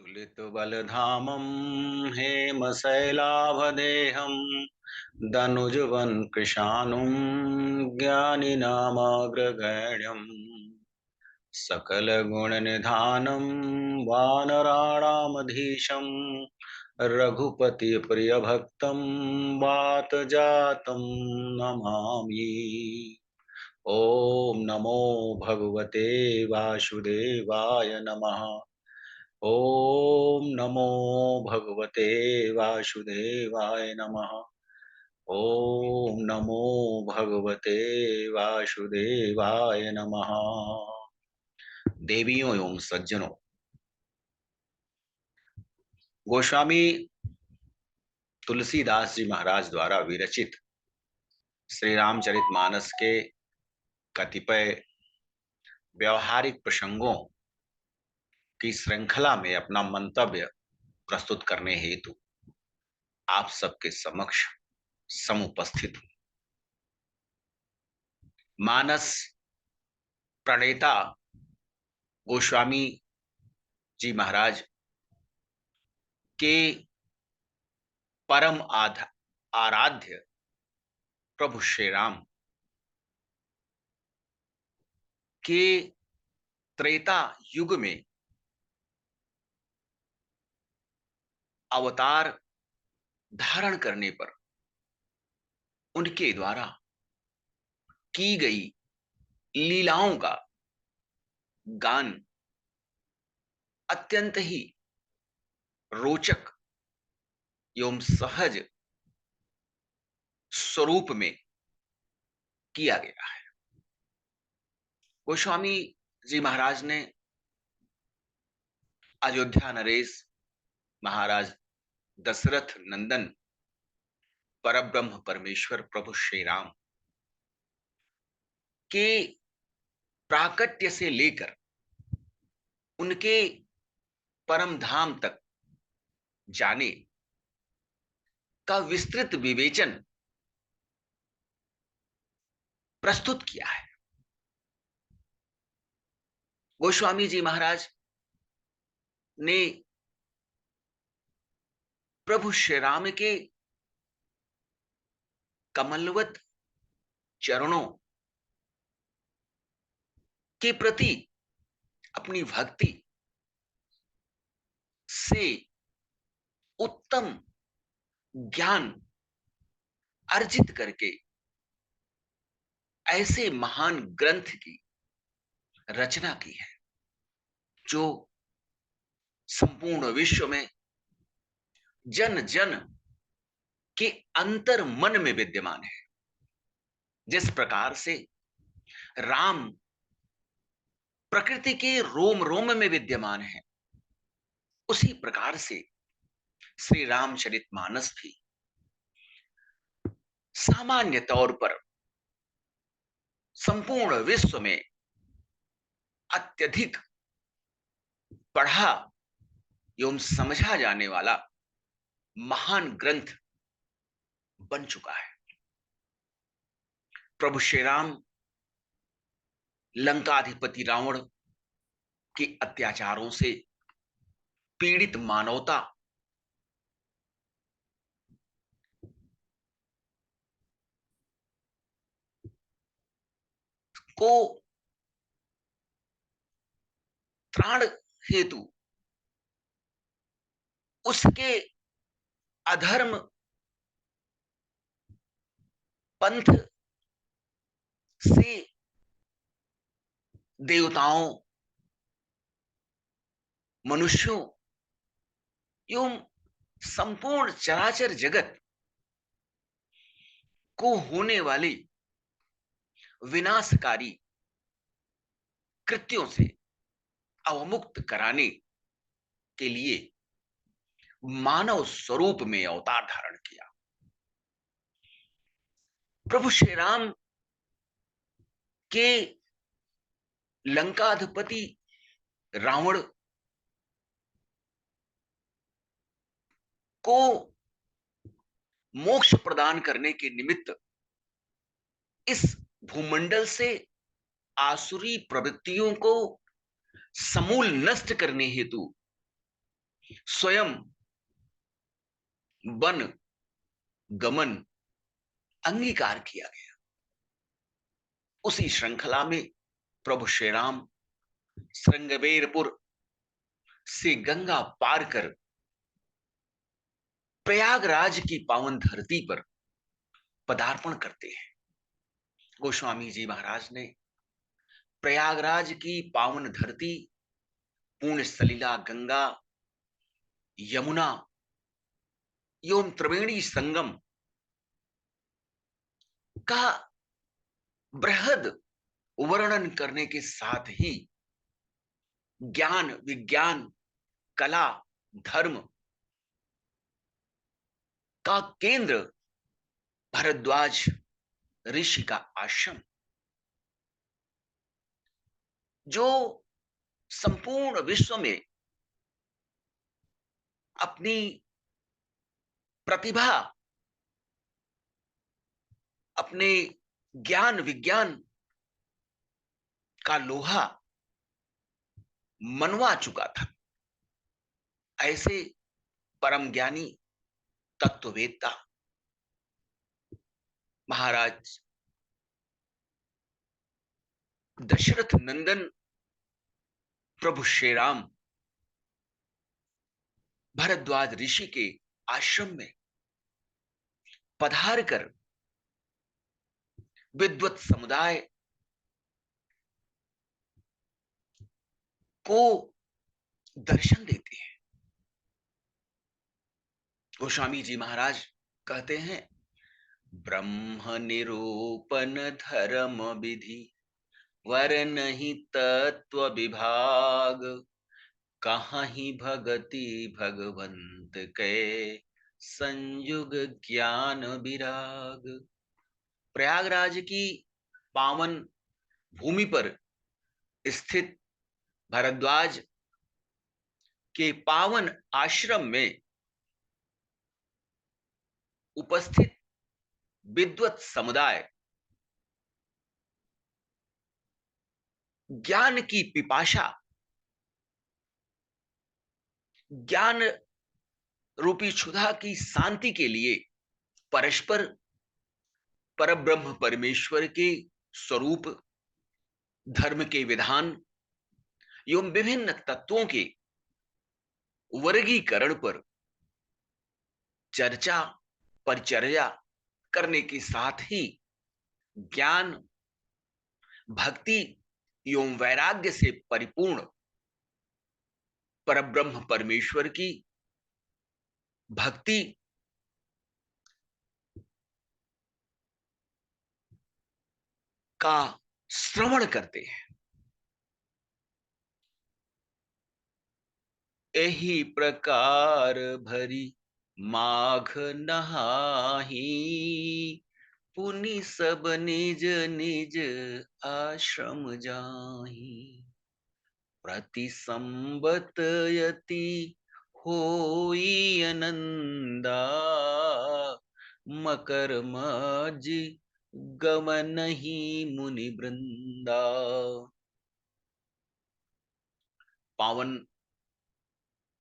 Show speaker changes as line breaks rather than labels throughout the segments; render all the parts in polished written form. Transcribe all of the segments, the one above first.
अतुलितबलधामं हेमशैलाभदेहं दनुजवन् कृशानुं ज्ञानिनामाग्रगण्यम् सकलगुणनिधानं वानराणामधीशं रघुपतिप्रियभक्तं वातजातं नमामि। ॐ नमो भगवते वासुदेवाय नमः। ॐ नमो भगवते वासुदेवाय नमः। ॐ नमो भगवते वासुदेवाय नमः। देवियों एवं सज्जनों, गोस्वामी तुलसीदास जी महाराज द्वारा विरचित श्री रामचरितमानस के कतिपय व्यवहारिक प्रसंगों की श्रृंखला में अपना मंतव्य प्रस्तुत करने हेतु आप सबके समक्ष समुपस्थित हूं। मानस प्रणेता गोस्वामी जी महाराज के परम आराध्य प्रभु श्री राम के त्रेता युग में अवतार धारण करने पर उनके द्वारा की गई लीलाओं का गान अत्यंत ही रोचक एवं सहज स्वरूप में किया गया है। गोस्वामी जी महाराज ने अयोध्या नरेश महाराज दशरथ नंदन परब्रह्म परमेश्वर प्रभु श्री राम के प्राकट्य से लेकर उनके परम धाम तक जाने का विस्तृत विवेचन प्रस्तुत किया है। गोस्वामी जी महाराज ने प्रभु श्री राम के कमलवत चरणों के प्रति अपनी भक्ति से उत्तम ज्ञान अर्जित करके ऐसे महान ग्रंथ की रचना की है जो संपूर्ण विश्व में जन जन के अंतर मन में विद्यमान है। जिस प्रकार से राम प्रकृति के रोम रोम में विद्यमान है, उसी प्रकार से श्री रामचरितमानस भी सामान्य तौर पर संपूर्ण विश्व में अत्यधिक पढ़ा एवं समझा जाने वाला महान ग्रंथ बन चुका है। प्रभु श्री राम लंकाधिपति रावण के अत्याचारों से पीड़ित मानवता को त्राण हेतु उसके अधर्म पंथ से देवताओं, मनुष्यों एवं संपूर्ण चराचर जगत को होने वाली विनाशकारी कृत्यों से अवमुक्त कराने के लिए मानव स्वरूप में अवतार धारण किया। प्रभु श्री राम के लंकाधिपति रावण को मोक्ष प्रदान करने के निमित्त इस भूमंडल से आसुरी प्रवृत्तियों को समूल नष्ट करने हेतु स्वयं वन गमन अंगीकार किया गया। उसी श्रृंखला में प्रभु श्री राम श्रृंगबेरपुर से गंगा पार कर प्रयागराज की पावन धरती पर पदार्पण करते हैं। गोस्वामी जी महाराज ने प्रयागराज की पावन धरती, पुण्य सलिला गंगा, यमुना एवं त्रिवेणी संगम का बृहद वर्णन करने के साथ ही ज्ञान, विज्ञान, कला, धर्म का केंद्र भरद्वाज ऋषि का आश्रम, जो संपूर्ण विश्व में अपनी प्रतिभा, अपने ज्ञान विज्ञान का लोहा मनवा चुका था। ऐसे परम ज्ञानी तत्ववेत्ता महाराज दशरथ नंदन प्रभु श्री राम भरद्वाज ऋषि के आश्रम में पधार कर विद्वत समुदाय को दर्शन देते हैं। गोस्वामी जी महाराज कहते हैं, ब्रह्म निरूपण धर्म विधि वर नहीं तत्व विभाग, कहाँ ही भगति भगवंत के संयुग ज्ञान विराग। प्रयागराज की पावन भूमि पर स्थित भरद्वाज के पावन आश्रम में उपस्थित विद्वत समुदाय ज्ञान की पिपाशा, ज्ञान रूपी क्षुधा की शांति के लिए परस्पर परब्रह्म परमेश्वर के स्वरूप, धर्म के विधान एवं विभिन्न तत्वों के वर्गीकरण पर चर्चा परिचर्या करने के साथ ही ज्ञान, भक्ति एवं वैराग्य से परिपूर्ण परब्रह्म परमेश्वर की भक्ति का श्रवण करते हैं। यही प्रकार भरी माघ नहाही, पुनि सब निज निज आश्रम जाही। प्रति संबत यति होई आनंदा, मकर मज गमन ही मुनि वृंदा। पावन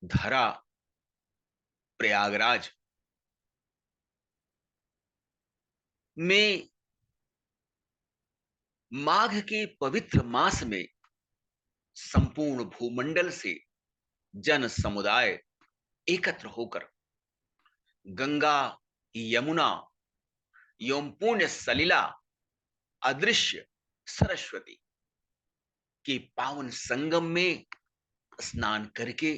धरा प्रयागराज में माघ के पवित्र मास में संपूर्ण भूमंडल से जन समुदाय एकत्र होकर गंगा, यमुना एवं पुण्य सलिला अदृश्य सरस्वती के पावन संगम में स्नान करके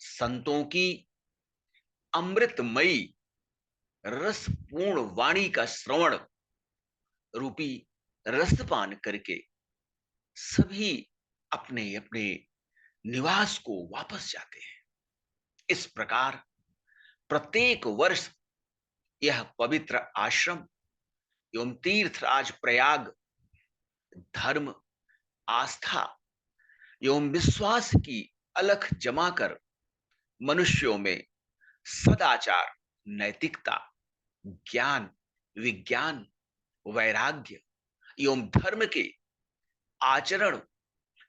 संतों की अमृतमयी रसपूर्ण वाणी का श्रवण रूपी रसपान करके सभी अपने अपने निवास को वापस जाते हैं। इस प्रकार प्रत्येक वर्ष यह पवित्र आश्रम एवं तीर्थराज प्रयाग धर्म, आस्था एवं विश्वास की अलख जमाकर मनुष्यों में सदाचार, नैतिकता, ज्ञान, विज्ञान, वैराग्य एवं धर्म के आचरण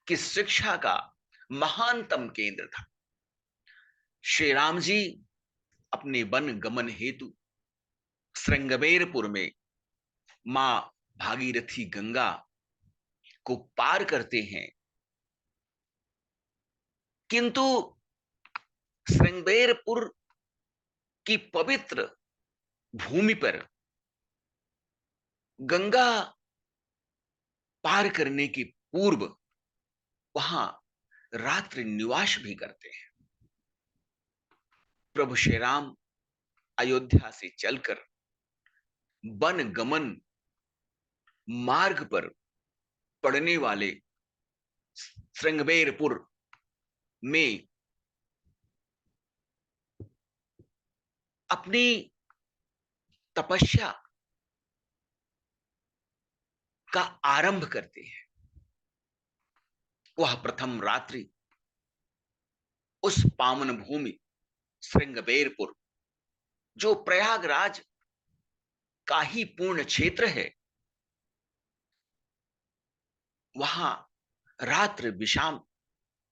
की शिक्षा का महानतम केंद्र था। श्री राम जी अपने वन गमन हेतु श्रृंगबेरपुर में मां भागीरथी गंगा को पार करते हैं, किंतु श्रृंगबेरपुर की पवित्र भूमि पर गंगा पार करने के पूर्व वहां रात्रि निवास भी करते हैं। प्रभु श्री राम अयोध्या से चलकर वन गमन मार्ग पर पड़ने वाले श्रृंगबेरपुर में अपनी तपस्या का आरंभ करते हैं। वह प्रथम रात्रि उस पावन भूमि श्रृंगबेरपुर, जो प्रयागराज का ही पूर्ण क्षेत्र है, वहां रात्रि विश्राम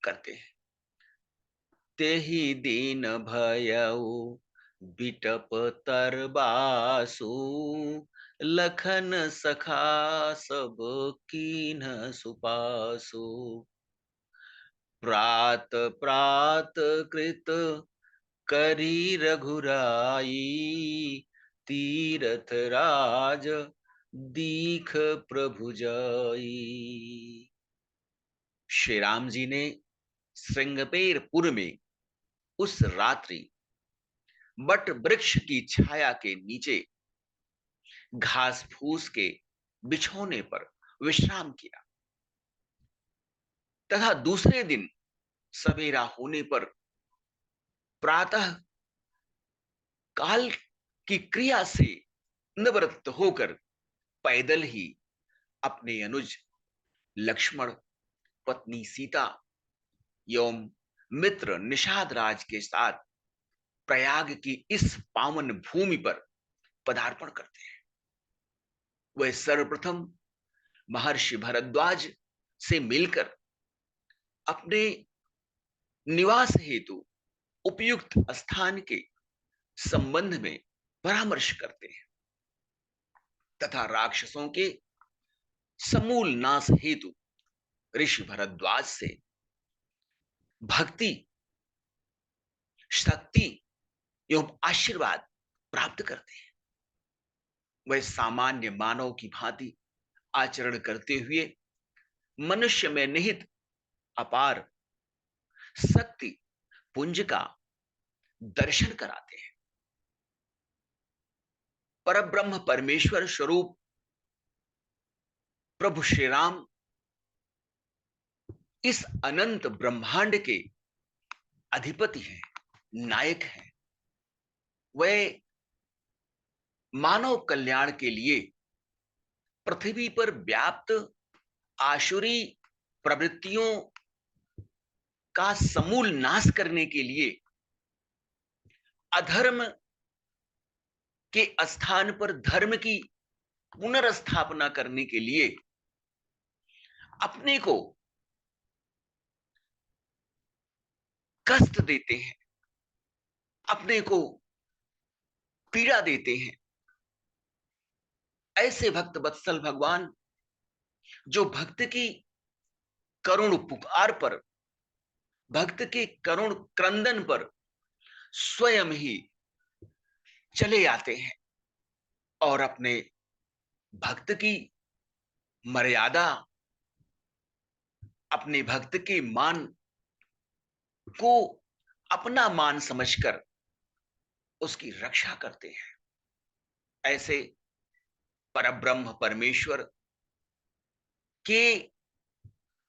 करते हैं। तेहि दीन भयउ बिटप तरबासु, लखन सखा सब कीन्ह सुपासु। प्रात प्रात कृत करी रघुराई, तीरथ राज दीख प्रभु जाई। श्री राम जी ने श्रृंगबेरपुर में उस रात्रि बट वृक्ष की छाया के नीचे घास फूस के बिछौने पर विश्राम किया तथा दूसरे दिन सवेरा होने पर प्रातः काल की क्रिया से निवृत्त होकर पैदल ही अपने अनुज लक्ष्मण, पत्नी सीता एवं मित्र निषाद राज के साथ प्रयाग की इस पावन भूमि पर पदार्पण करते हैं। वह सर्वप्रथम महर्षि भरद्वाज से मिलकर अपने निवास हेतु उपयुक्त स्थान के संबंध में परामर्श करते हैं तथा राक्षसों के समूल नाश हेतु ऋषि भरद्वाज से भक्ति, शक्ति एवं आशीर्वाद प्राप्त करते हैं। वह सामान्य मानव की भांति आचरण करते हुए मनुष्य में निहित अपार शक्ति पुंज का दर्शन कराते हैं। परब्रह्म परमेश्वर स्वरूप प्रभु श्री राम इस अनंत ब्रह्मांड के अधिपति हैं, नायक हैं। वह मानव कल्याण के लिए पृथ्वी पर व्याप्त आसुरी प्रवृत्तियों का समूल नाश करने के लिए, अधर्म के स्थान पर धर्म की पुनर्स्थापना करने के लिए अपने को कष्ट देते हैं, अपने को पीड़ा देते हैं। ऐसे भक्त वत्सल भगवान जो भक्त की करुण पुकार पर, भक्त के करुण क्रंदन पर स्वयं ही चले आते हैं और अपने भक्त की मर्यादा, अपने भक्त के मान को अपना मान समझकर उसकी रक्षा करते हैं। ऐसे परब्रह्म परमेश्वर के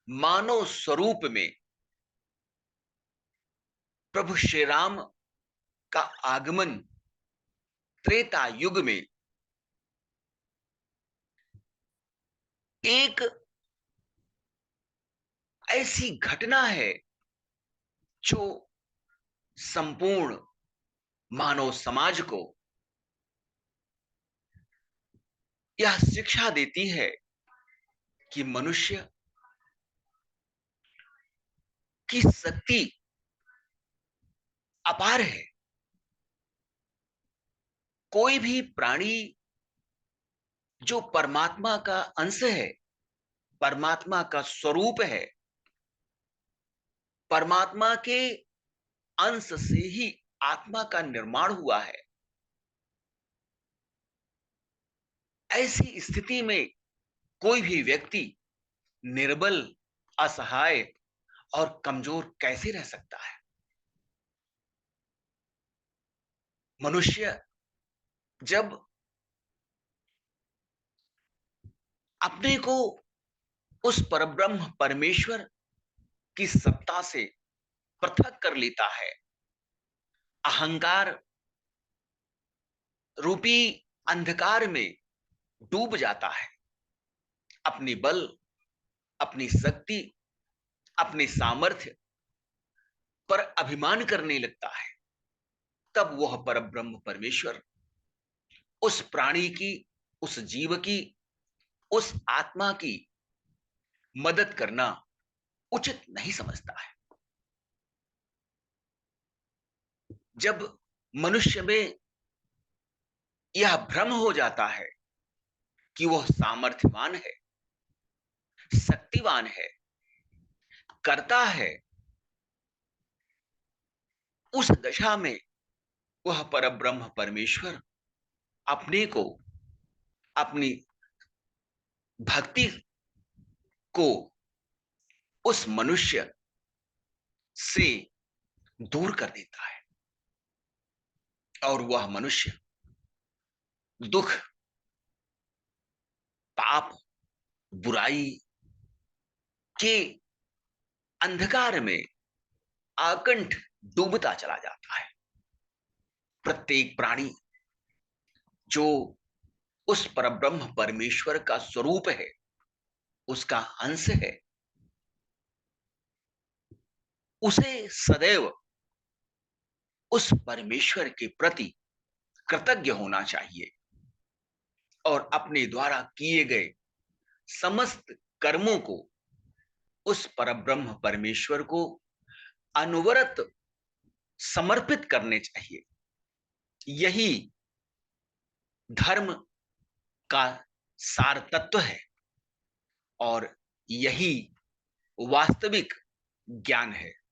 मानव स्वरूप में प्रभु श्री राम का आगमन त्रेता युग में एक ऐसी घटना है जो संपूर्ण मानव समाज को यह शिक्षा देती है कि मनुष्य की शक्ति अपार है। कोई भी प्राणी जो परमात्मा का अंश है, परमात्मा का स्वरूप है, परमात्मा के अंश से ही आत्मा का निर्माण हुआ है, ऐसी स्थिति में कोई भी व्यक्ति निर्बल, असहाय और कमजोर कैसे रह सकता है? मनुष्य जब अपने को उस परब्रह्म परमेश्वर की सत्ता से पृथक कर लेता है, अहंकार रूपी अंधकार में डूब जाता है, अपनी बल, अपनी शक्ति, अपने सामर्थ्य पर अभिमान करने लगता है, तब वह परब्रह्म परमेश्वर उस प्राणी की, उस जीव की, उस आत्मा की मदद करना उचित नहीं समझता है। जब मनुष्य में यह भ्रम हो जाता है कि वह सामर्थ्यवान है, शक्तिवान है, करता है, उस दशा में वह परब्रह्म परमेश्वर अपने को, अपनी भक्ति को उस मनुष्य से दूर कर देता है और वह मनुष्य दुख, पाप, बुराई के अंधकार में आकंठ डूबता चला जाता है। प्रत्येक प्राणी जो उस परब्रह्म परमेश्वर का स्वरूप है, उसका अंश है, उसे सदैव उस परमेश्वर के प्रति कृतज्ञ होना चाहिए और अपने द्वारा किए गए समस्त कर्मों को उस परब्रह्म परमेश्वर को अनवरत समर्पित करने चाहिए। यही धर्म का सार तत्व है और यही वास्तविक ज्ञान है।